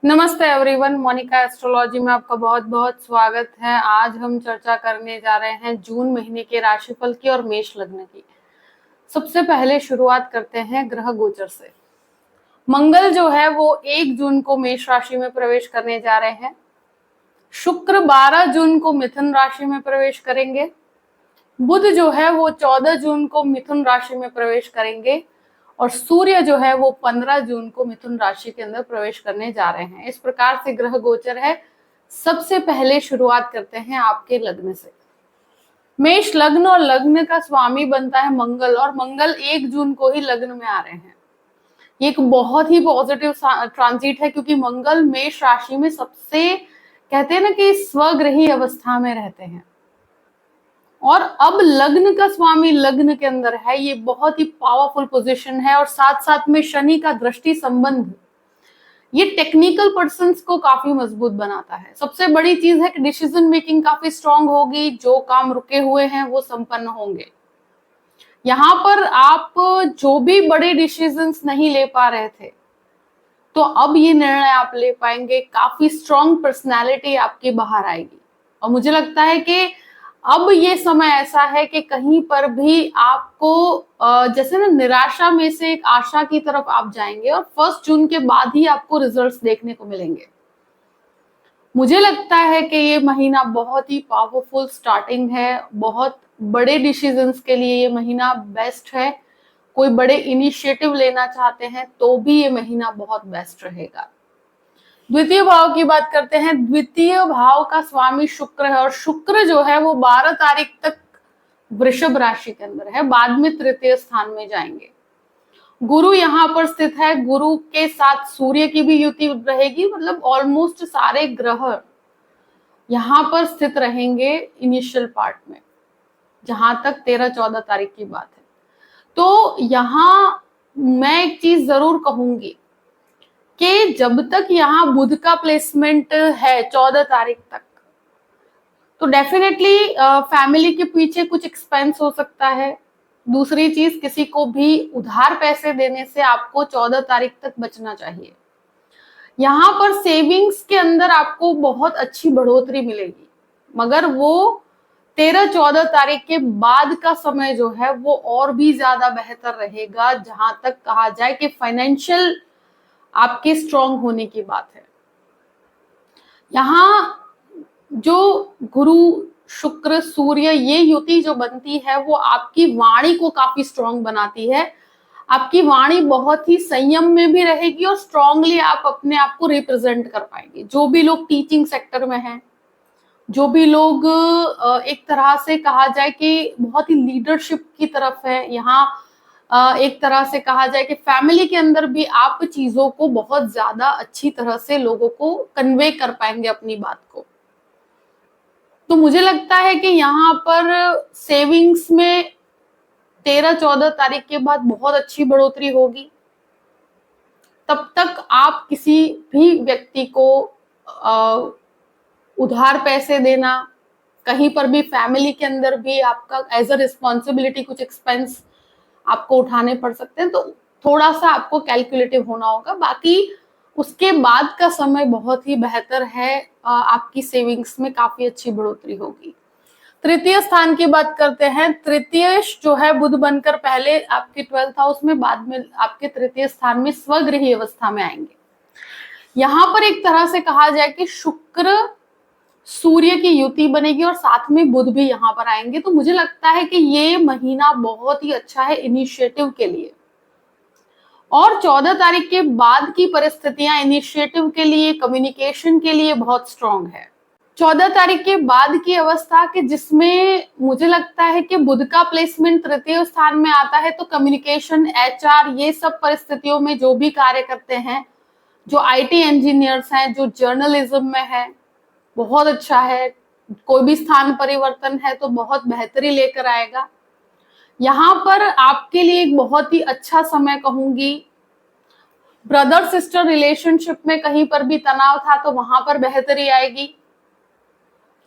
नमस्ते everyone, Monika astrology में आपका बहुत बहुत स्वागत है। आज हम चर्चा करने जा रहे हैं जून महीने के राशिफल की और मेष लग्न की। सबसे पहले शुरुआत करते हैं ग्रह गोचर से। मंगल जो है वो 1 जून को मेष राशि में प्रवेश करने जा रहे हैं। शुक्र 12 जून को मिथुन राशि में प्रवेश करेंगे। बुध जो है वो 14 जून को मिथुन राशि में प्रवेश करेंगे और सूर्य जो है वो 15 जून को मिथुन राशि के अंदर प्रवेश करने जा रहे हैं। इस प्रकार से ग्रह गोचर है। सबसे पहले शुरुआत करते हैं आपके लग्न से। मेष लग्न और लग्न का स्वामी बनता है मंगल, और मंगल 1 जून को ही लग्न में आ रहे हैं। ये एक बहुत ही पॉजिटिव ट्रांजिट है, क्योंकि मंगल मेष राशि में सबसे कहते हैं ना कि स्वग्रही अवस्था में रहते हैं, और अब लग्न का स्वामी लग्न के अंदर है। ये बहुत ही पावरफुल पोजीशन है, और साथ साथ में शनि का दृष्टि संबंध ये टेक्निकल पर्सन्स को काफी मजबूत बनाता है। सबसे बड़ी चीज है कि डिसीजन मेकिंग काफी स्ट्रांग होगी। जो काम रुके हुए हैं वो संपन्न होंगे। यहाँ पर आप जो भी बड़े डिसीजंस नहीं ले पा रहे थे, तो अब ये निर्णय आप ले पाएंगे। काफी स्ट्रांग पर्सनैलिटी आपकी बाहर आएगी, और मुझे लगता है कि अब ये समय ऐसा है कि कहीं पर भी आपको जैसे ना निराशा में से एक आशा की तरफ आप जाएंगे, और 1 जून के बाद ही आपको रिजल्ट्स देखने को मिलेंगे। मुझे लगता है कि ये महीना बहुत ही पावरफुल स्टार्टिंग है। बहुत बड़े डिसीजंस के लिए ये महीना बेस्ट है। कोई बड़े इनिशिएटिव लेना चाहते हैं तो भी ये महीना बहुत बेस्ट रहेगा। द्वितीय भाव की बात करते हैं। द्वितीय भाव का स्वामी शुक्र है, और शुक्र जो है वो 12 तारीख तक वृषभ राशि के अंदर है, बाद में तृतीय स्थान में जाएंगे। गुरु यहाँ पर स्थित है। गुरु के साथ सूर्य की भी युति रहेगी, मतलब ऑलमोस्ट सारे ग्रह यहाँ पर स्थित रहेंगे इनिशियल पार्ट में, जहां तक 13-14 तारीख की बात है। तो यहाँ मैं एक चीज जरूर कहूंगी कि जब तक यहाँ बुध का प्लेसमेंट है 14 तारीख तक, तो डेफिनेटली फैमिली के पीछे कुछ एक्सपेंस हो सकता है। दूसरी चीज, किसी को भी उधार पैसे देने से आपको 14 तारीख तक बचना चाहिए। यहाँ पर सेविंग्स के अंदर आपको बहुत अच्छी बढ़ोतरी मिलेगी, मगर वो 13-14 तारीख के बाद का समय जो है वो और भी ज्यादा बेहतर रहेगा, जहां तक कहा जाए कि फाइनेंशियल आपके स्ट्रांग होने की बात है। यहाँ जो गुरु शुक्र सूर्य ये युति जो बनती है वो आपकी वाणी को काफी स्ट्रांग बनाती है। आपकी वाणी बहुत ही संयम में भी रहेगी, और स्ट्रांगली आप अपने आप को रिप्रेजेंट कर पाएंगे। जो भी लोग टीचिंग सेक्टर में हैं, जो भी लोग एक तरह से कहा जाए कि बहुत ही लीडरशिप की तरफ है, यहाँ एक तरह से कहा जाए कि फैमिली के अंदर भी आप चीजों को बहुत ज्यादा अच्छी तरह से लोगों को कन्वे कर पाएंगे अपनी बात को। तो मुझे लगता है कि यहाँ पर सेविंग्स में 13-14 तारीख के बाद बहुत अच्छी बढ़ोतरी होगी। तब तक आप किसी भी व्यक्ति को उधार पैसे देना, कहीं पर भी फैमिली के अंदर भी आपका एज अ रिस्पॉन्सिबिलिटी कुछ एक्सपेंस आपको उठाने पड़ सकते हैं, तो थोड़ा सा आपको कैलकुलेटिव होना होगा। बाकी उसके बाद का समय बहुत ही बेहतर है। आपकी सेविंग्स में काफी अच्छी बढ़ोतरी होगी। तृतीय स्थान की बात करते हैं। तृतीय जो है बुध बनकर पहले आपके 12th हाउस में, बाद में आपके तृतीय स्थान में स्वगृही अवस्था में आएंगे। यहाँ पर एक तरह से कहा जाए कि शुक्र सूर्य की युति बनेगी, और साथ में बुध भी यहाँ पर आएंगे। तो मुझे लगता है कि ये महीना बहुत ही अच्छा है इनिशिएटिव के लिए। और 14 तारीख के बाद की परिस्थितियां इनिशिएटिव के लिए, कम्युनिकेशन के लिए बहुत स्ट्रांग है। 14 तारीख के बाद की अवस्था के जिसमें मुझे लगता है कि बुध का प्लेसमेंट तृतीय स्थान में आता है, तो कम्युनिकेशन, एचआर, ये सब परिस्थितियों में जो भी कार्य करते हैं, जो आईटी इंजीनियर्स हैं, जो जर्नलिज्म में है, बहुत अच्छा है। कोई भी स्थान परिवर्तन है तो बहुत बेहतरी लेकर आएगा। यहाँ पर आपके लिए एक बहुत ही अच्छा समय कहूंगी। ब्रदर सिस्टर रिलेशनशिप में कहीं पर भी तनाव था तो वहां पर बेहतरी आएगी।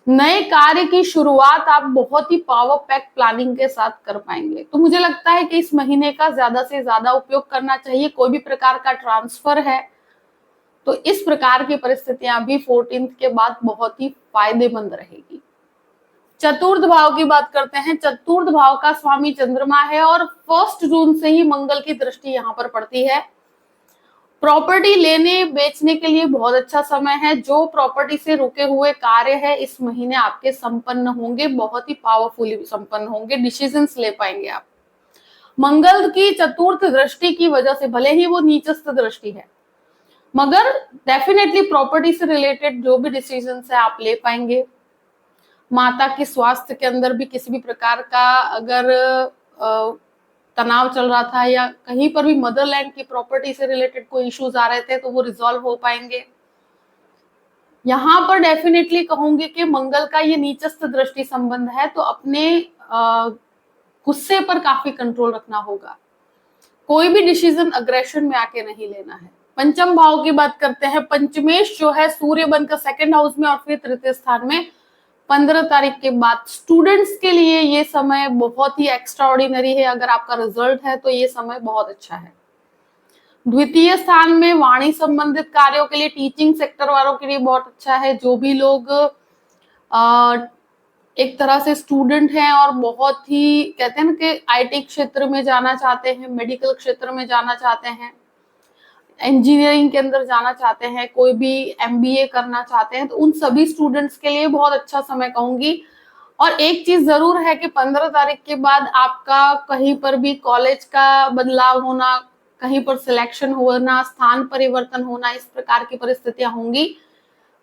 नए कार्य की शुरुआत आप बहुत ही पावर पैक प्लानिंग के साथ कर पाएंगे। तो मुझे लगता है कि इस महीने का ज्यादा से ज्यादा उपयोग करना चाहिए। कोई भी प्रकार का ट्रांसफर है तो इस प्रकार की परिस्थितियां भी 14 के बाद बहुत ही फायदेमंद रहेगी। चतुर्थ भाव की बात करते हैं। चतुर्थ भाव का स्वामी चंद्रमा है और 1 जून से ही मंगल की दृष्टि यहां पर पड़ती है। प्रॉपर्टी लेने बेचने के लिए बहुत अच्छा समय है। जो प्रॉपर्टी से रुके हुए कार्य है इस महीने आपके संपन्न होंगे, बहुत ही पावरफुली संपन्न होंगे, डिसीजंस ले पाएंगे आप। मंगल की चतुर्थ दृष्टि की वजह से, भले ही वो नीचस्थ दृष्टि है, मगर डेफिनेटली प्रॉपर्टी से रिलेटेड जो भी डिसीजंस है आप ले पाएंगे। माता के स्वास्थ्य के अंदर भी किसी भी प्रकार का अगर तनाव चल रहा था या कहीं पर भी मदरलैंड की प्रॉपर्टी से रिलेटेड कोई इश्यूज आ रहे थे तो वो रिजॉल्व हो पाएंगे। यहाँ पर डेफिनेटली कहूंगी कि मंगल का ये नीचस्थ दृष्टि संबंध है, तो अपने गुस्से पर काफी कंट्रोल रखना होगा। कोई भी डिसीजन अग्रेशन में आके नहीं लेना है। पंचम भाव की बात करते हैं। पंचमेश जो है सूर्य बनकर 2nd हाउस में और फिर तृतीय स्थान में 15 तारीख के बाद। स्टूडेंट्स के लिए ये समय बहुत ही एक्स्ट्राऑर्डिनरी है। अगर आपका रिजल्ट है तो ये समय बहुत अच्छा है। द्वितीय स्थान में वाणी संबंधित कार्यों के लिए, टीचिंग सेक्टर वालों के लिए बहुत अच्छा है। जो भी लोग एक तरह से स्टूडेंट हैं और बहुत ही कहते हैं ना कि आईटी क्षेत्र में जाना चाहते हैं, मेडिकल क्षेत्र में जाना चाहते हैं, इंजीनियरिंग के अंदर जाना चाहते हैं, कोई भी एमबीए करना चाहते हैं, तो उन सभी स्टूडेंट्स के लिए बहुत अच्छा समय कहूंगी। और एक चीज जरूर है कि 15 तारीख के बाद आपका कहीं पर भी कॉलेज का बदलाव होना, कहीं पर सिलेक्शन होना, स्थान परिवर्तन होना, इस प्रकार की परिस्थितियां होंगी,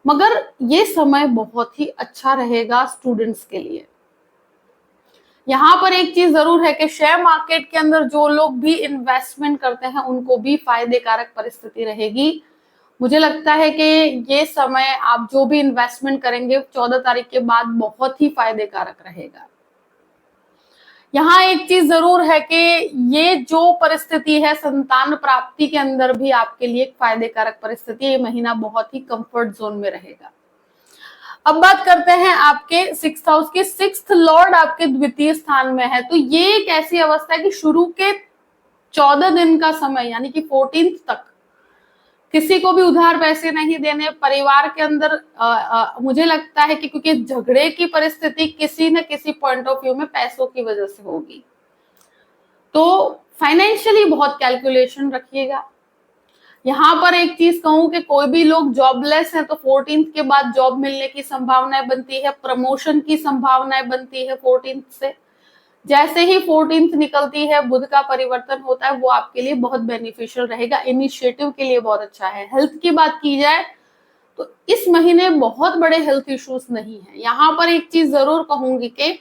मगर ये समय बहुत ही अच्छा रहेगा स्टूडेंट्स के लिए। यहाँ पर एक चीज जरूर है कि शेयर मार्केट के अंदर जो लोग भी इन्वेस्टमेंट करते हैं उनको भी फायदे कारक परिस्थिति रहेगी। मुझे लगता है कि ये समय आप जो भी इन्वेस्टमेंट करेंगे 14 तारीख के बाद बहुत ही फायदे कारक रहेगा। यहाँ एक चीज जरूर है कि ये जो परिस्थिति है संतान प्राप्ति के अंदर भी आपके लिए एक फायदे कारक परिस्थिति है। ये महीना बहुत ही कंफर्ट जोन में रहेगा। अब बात करते हैं आपके 6th हाउस की। 6th लॉर्ड आपके द्वितीय स्थान में है, तो ये एक ऐसी अवस्था है कि शुरू के 14 दिन का समय यानी कि 14 तक किसी को भी उधार पैसे नहीं देने। परिवार के अंदर मुझे लगता है कि क्योंकि झगड़े की परिस्थिति किसी न किसी पॉइंट ऑफ व्यू में पैसों की वजह से होगी, तो फाइनेंशियली बहुत कैलकुलेशन रखिएगा। यहाँ पर एक चीज कहूं कि कोई भी लोग जॉबलेस हैं तो 14 के बाद जॉब मिलने की संभावनाएं बनती है, प्रमोशन की संभावनाएं बनती है 14 से। जैसे ही 14 निकलती है बुध का परिवर्तन होता है, वो आपके लिए बहुत बेनिफिशियल रहेगा, इनिशिएटिव के लिए बहुत अच्छा है। हेल्थ की बात की जाए तो इस महीने बहुत बड़े हेल्थ इश्यूज नहीं है। यहाँ पर एक चीज जरूर कहूंगी कि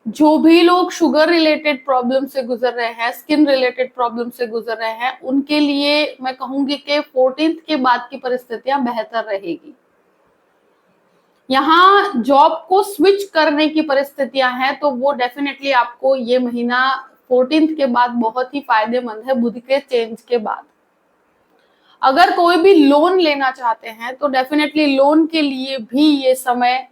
जो भी लोग शुगर रिलेटेड प्रॉब्लम से गुजर रहे हैं, स्किन रिलेटेड प्रॉब्लम से गुजर रहे हैं, उनके लिए मैं कहूंगी कि 14 के बाद की परिस्थितियां बेहतर रहेगी। यहाँ जॉब को स्विच करने की परिस्थितियां हैं, तो वो डेफिनेटली आपको ये महीना 14 के बाद बहुत ही फायदेमंद है, बुध के चेंज के बाद। अगर कोई भी लोन लेना चाहते हैं तो डेफिनेटली लोन के लिए भी ये समय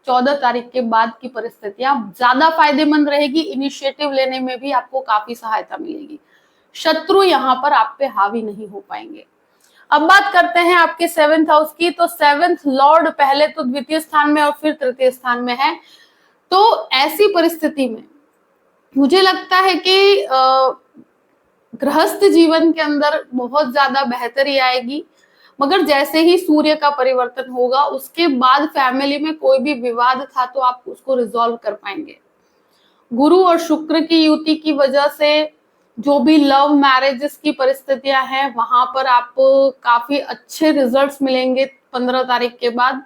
14 तारीख के बाद की परिस्थितियां ज्यादा फायदेमंद रहेगी। इनिशिएटिव लेने में भी आपको काफी सहायता मिलेगी। शत्रु यहाँ पर आप पे हावी नहीं हो पाएंगे। अब बात करते हैं आपके 7th हाउस की। तो 7th लॉर्ड पहले तो द्वितीय स्थान में और फिर तृतीय स्थान में है, तो ऐसी परिस्थिति में मुझे लगता है कि गृहस्थ जीवन के अंदर बहुत ज्यादा बेहतरी आएगी, मगर जैसे ही सूर्य का परिवर्तन होगा उसके बाद फैमिली में कोई भी विवाद था तो आप उसको रिजॉल्व कर पाएंगे। गुरु और शुक्र की युति की वजह से जो भी लव मैरिजेस की परिस्थितियां हैं वहां पर आपको काफी अच्छे रिजल्ट्स मिलेंगे 15 तारीख के बाद।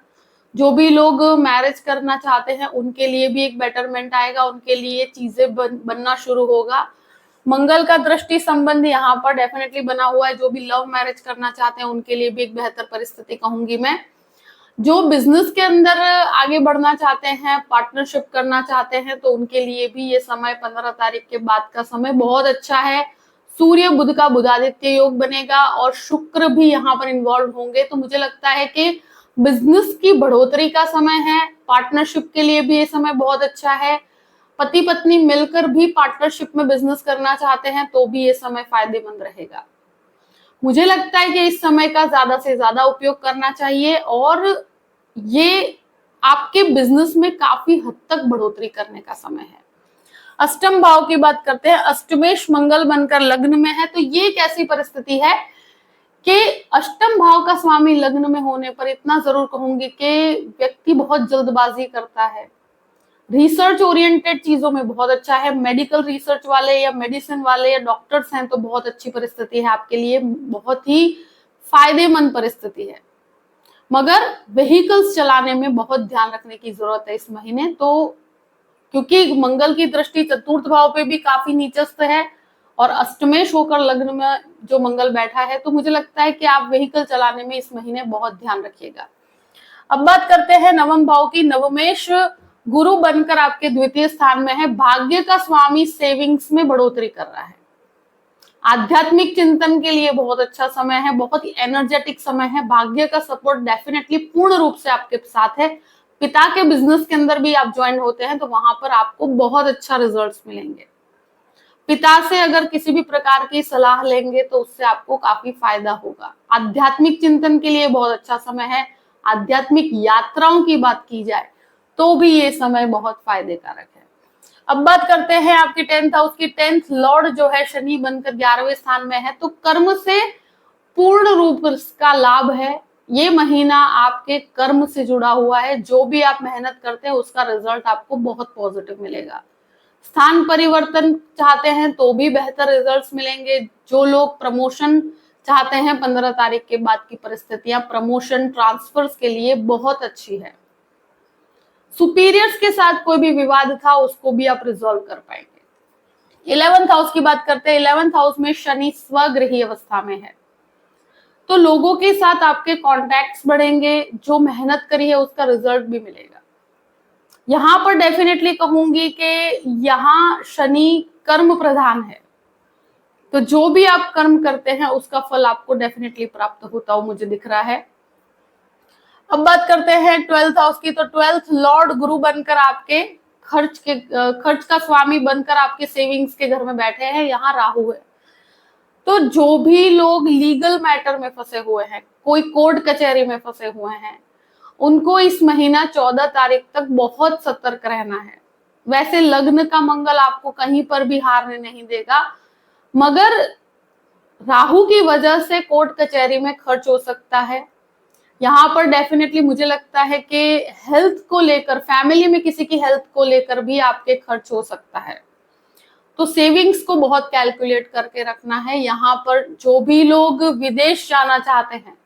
जो भी लोग मैरिज करना चाहते हैं उनके लिए भी एक बेटरमेंट आएगा, उनके लिए चीजें बनना शुरू होगा। मंगल का दृष्टि संबंध यहाँ पर डेफिनेटली बना हुआ है। जो भी लव मैरिज करना चाहते हैं उनके लिए भी एक बेहतर परिस्थिति कहूंगी मैं। जो बिजनेस के अंदर आगे बढ़ना चाहते हैं, पार्टनरशिप करना चाहते हैं, तो उनके लिए भी ये समय 15 तारीख के बाद का समय बहुत अच्छा है। सूर्य बुध का बुधादित्य योग बनेगा और शुक्र भी यहाँ पर इन्वॉल्व होंगे, तो मुझे लगता है कि बिजनेस की बढ़ोतरी का समय है। पार्टनरशिप के लिए भी ये समय बहुत अच्छा है। पति पत्नी मिलकर भी पार्टनरशिप में बिजनेस करना चाहते हैं तो भी ये समय फायदेमंद रहेगा। मुझे लगता है कि इस समय का ज्यादा से ज्यादा उपयोग करना चाहिए और ये आपके बिजनेस में काफी हद तक बढ़ोतरी करने का समय है। अष्टम भाव की बात करते हैं, अष्टमेश मंगल बनकर लग्न में है, तो ये एक ऐसी परिस्थिति है कि अष्टम भाव का स्वामी लग्न में होने पर इतना जरूर कहूंगी कि व्यक्ति बहुत जल्दबाजी करता है, रिसर्च ओरिएंटेड चीजों में बहुत अच्छा है, मेडिकल रिसर्च वाले या मेडिसिन वाले या डॉक्टर्स हैं तो बहुत अच्छी परिस्थिति है आपके लिए, बहुत ही फायदेमंद परिस्थिति है। मगर व्हीकल्स चलाने में बहुत ध्यान रखने की जरूरत है इस महीने, तो क्योंकि मंगल की दृष्टि चतुर्थ भाव पे भी काफी नीचस्थ है और अष्टमेश होकर लग्न में जो मंगल बैठा है, तो मुझे लगता है कि आप व्हीकल चलाने में इस महीने बहुत ध्यान रखिएगा। अब बात करते हैं नवम भाव की। नवमेश गुरु बनकर आपके द्वितीय स्थान में है, भाग्य का स्वामी, सेविंग्स में बढ़ोतरी कर रहा है, आध्यात्मिक चिंतन के लिए बहुत अच्छा समय है, बहुत ही एनर्जेटिक समय है, भाग्य का सपोर्ट डेफिनेटली पूर्ण रूप से आपके साथ है। पिता के बिजनेस के अंदर भी आप ज्वाइन होते हैं तो वहां पर आपको बहुत अच्छा रिजल्ट्स मिलेंगे। पिता से अगर किसी भी प्रकार की सलाह लेंगे तो उससे आपको काफी फायदा होगा। आध्यात्मिक चिंतन के लिए बहुत अच्छा समय है, आध्यात्मिक यात्राओं की बात की जाए तो भी ये समय बहुत फायदे कारक है। अब बात करते हैं आपके 10th हाउस की। 10th लॉर्ड जो है शनि बनकर 11वें स्थान में है, तो कर्म से पूर्ण रूप का लाभ है। ये महीना आपके कर्म से जुड़ा हुआ है, जो भी आप मेहनत करते हैं उसका रिजल्ट आपको बहुत पॉजिटिव मिलेगा। स्थान परिवर्तन चाहते हैं तो भी बेहतर रिजल्ट्स मिलेंगे। जो लोग प्रमोशन चाहते हैं, 15 तारीख के बाद की परिस्थितियां प्रमोशन ट्रांसफर्स के लिए बहुत अच्छी है। सुपीरियर्स के साथ कोई भी विवाद था उसको भी आप रिजॉल्व कर पाएंगे। 11th हाउस की बात करते हैं। 11th हाउस में शनि स्वगृही अवस्था में है, तो लोगों के साथ आपके कॉन्टैक्ट्स बढ़ेंगे, जो मेहनत करी है उसका रिजल्ट भी मिलेगा। यहां पर डेफिनेटली कहूंगी कि यहाँ शनि कर्म प्रधान है, तो जो भी आप कर्म करते हैं उसका फल आपको डेफिनेटली प्राप्त होता हो मुझे दिख रहा है। अब बात करते हैं 12th हाउस की। तो 12th लॉर्ड गुरु बनकर आपके खर्च का स्वामी बनकर आपके सेविंग्स के घर में बैठे हैं, यहाँ राहु है। तो जो भी लोग लीगल मैटर में फंसे हुए हैं, कोई कोर्ट कचहरी में फंसे हुए हैं, उनको इस महीना 14 तारीख तक बहुत सतर्क रहना है। वैसे लग्न का मंगल आपको कहीं पर भी हारने नहीं देगा, मगर राहु की वजह से कोर्ट कचहरी में खर्च हो सकता है। यहाँ पर डेफिनेटली मुझे लगता है कि हेल्थ को लेकर, फैमिली में किसी की हेल्थ को लेकर भी आपके खर्च हो सकता है, तो सेविंग्स को बहुत कैलकुलेट करके रखना है। यहाँ पर जो भी लोग विदेश जाना चाहते हैं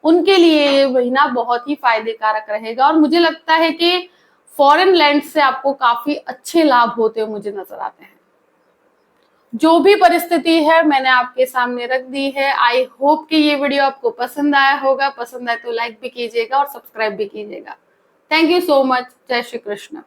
उनके लिए ये महीना बहुत ही फायदे कारक रहेगा, और मुझे लगता है कि फॉरेन लैंड से आपको काफी अच्छे लाभ होते हुए मुझे नजर आते हैं। जो भी परिस्थिति है मैंने आपके सामने रख दी है। आई होप कि ये वीडियो आपको पसंद आया होगा। पसंद आए तो लाइक भी कीजिएगा और सब्सक्राइब भी कीजिएगा। Thank you so much. जय श्री कृष्ण।